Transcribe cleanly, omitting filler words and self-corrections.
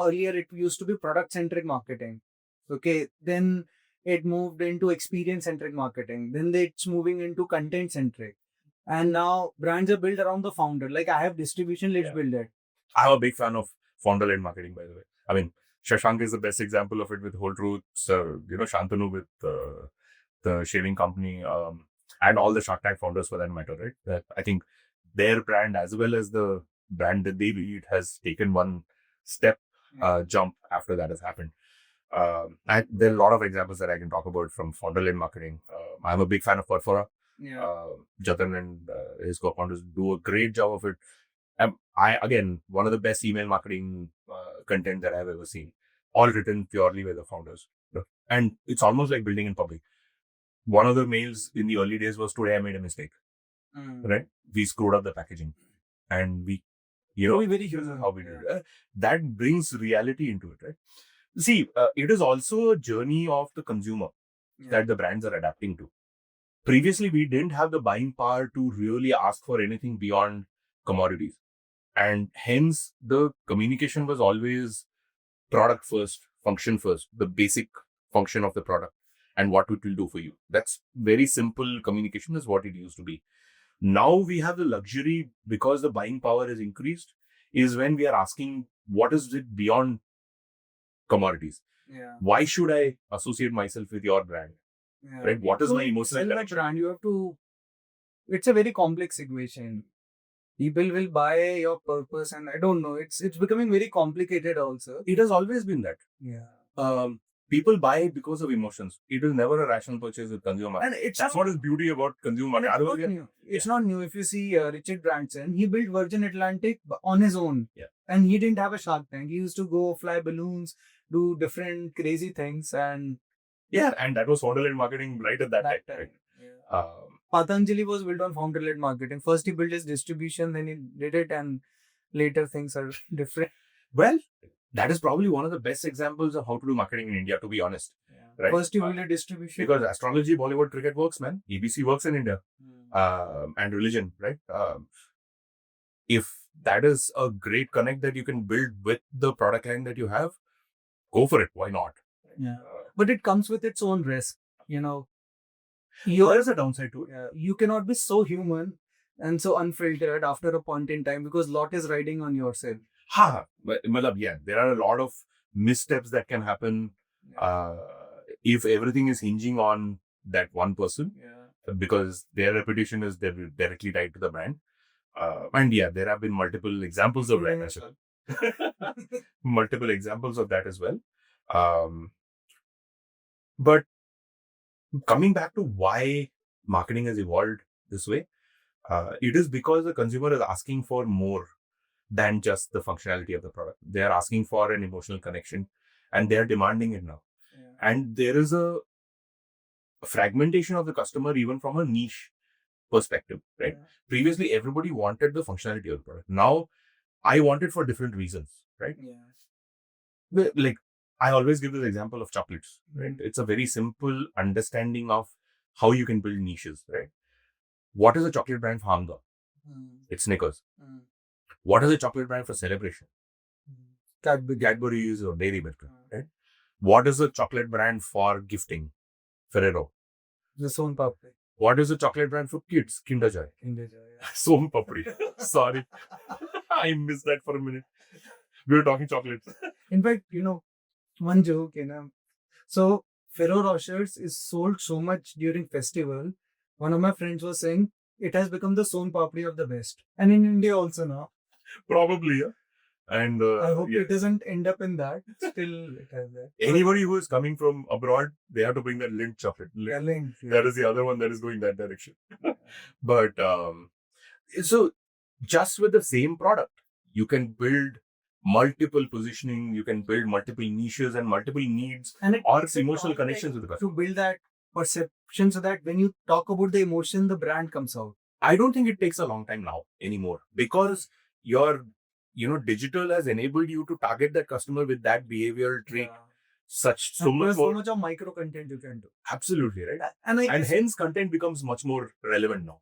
Earlier, it used to be product-centric marketing. Okay, then it moved into experience-centric marketing. Then it's moving into content-centric. And now brands are built around the founder. Like I have distribution, let's build it. I'm a big fan of founder-led marketing, by the way. I mean, Shashank is the best example of it with Whole Truth. Shantanu with the shaving company, and all the Shark Tank founders for that matter, right? That I think their brand as well as the brand that they lead has taken one step jump after that has happened. There are a lot of examples that I can talk about from founder-led marketing. I'm a big fan of Perfora. Jatin and his co-founders do a great job of it. One of the best email marketing content that I've ever seen, all written purely by the founders. And it's almost like building in public. One of the mails in the early days was, today I made a mistake, right? We screwed up the packaging and we, very here's how we did it. That brings reality into it, right? See, it is also a journey of the consumer that the brands are adapting to. Previously, we didn't have the buying power to really ask for anything beyond commodities. And hence, the communication was always product first, function first, the basic function of the product and what it will do for you. That's very simple communication is what it used to be. Now we have the luxury, because the buying power is increased, is when we are asking, what is it beyond commodities? Why should I associate myself with your brand? Right? What is my emotional connection? Brand, you have to. It's a very complex equation. People will buy your purpose, and I don't know. It's becoming very complicated. Also, it has always been that. People buy because of emotions. It is never a rational purchase with consumer. And that's what is beauty about consumer marketing. It's not new. If you see Richard Branson, he built Virgin Atlantic on his own. And he didn't have a Shark Tank. He used to go fly balloons, do different crazy things, and and that was founder-led marketing right at that time. Right? Patanjali was built on founder-led marketing. First he built his distribution, then he did it, and later things are different. Well, that is probably one of the best examples of how to do marketing in India, to be honest. Right? First you build a distribution. Because astrology, Bollywood, cricket works, man. ABC works in India. And religion, right? If that is a great connect that you can build with the product line that you have, go for it. Why not? But it comes with its own risk, There is a downside to it. You cannot be so human and so unfiltered after a point in time because lot is riding on yourself. There are a lot of missteps that can happen if everything is hinging on that one person, because their reputation is directly tied to the brand. And there have been multiple examples of that as well. Multiple examples of that as well. But coming back to why marketing has evolved this way, it is because the consumer is asking for more than just the functionality of the product. They are asking for an emotional connection and they are demanding it now. And there is a fragmentation of the customer even from a niche perspective, right? Previously, everybody wanted the functionality of the product. Now, I want it for different reasons, right? Like, I always give this example of chocolates, right? It's a very simple understanding of how you can build niches, right? What is a chocolate brand for hunger? It's Snickers. What is a chocolate brand for celebration? Cadbury or Dairy Milk, right? What is a chocolate brand for gifting? Ferrero. The Son Papri. What is a chocolate brand for kids? Kinder Joy. Son Papri. Sorry. I missed that for a minute. We were talking chocolates. In fact, one joke, So, Ferrero Rochers is sold so much during festival. One of my friends was saying it has become the Son Papri of the West. And in India also now. Probably, yeah. And I hope it doesn't end up in that. Still, it has that. Anybody who is coming from abroad, they have to bring that Lindt chocolate. Lindt. That is the other one that is going that direction. But so just with the same product, you can build multiple positioning, you can build multiple niches and multiple needs or emotional connections with the customer. To build that perception so that when you talk about the emotion, the brand comes out. I don't think it takes a long time now anymore because your digital has enabled you to target that customer with that behavioral trait. So much of micro content you can do. Absolutely, right? And hence content becomes much more relevant now.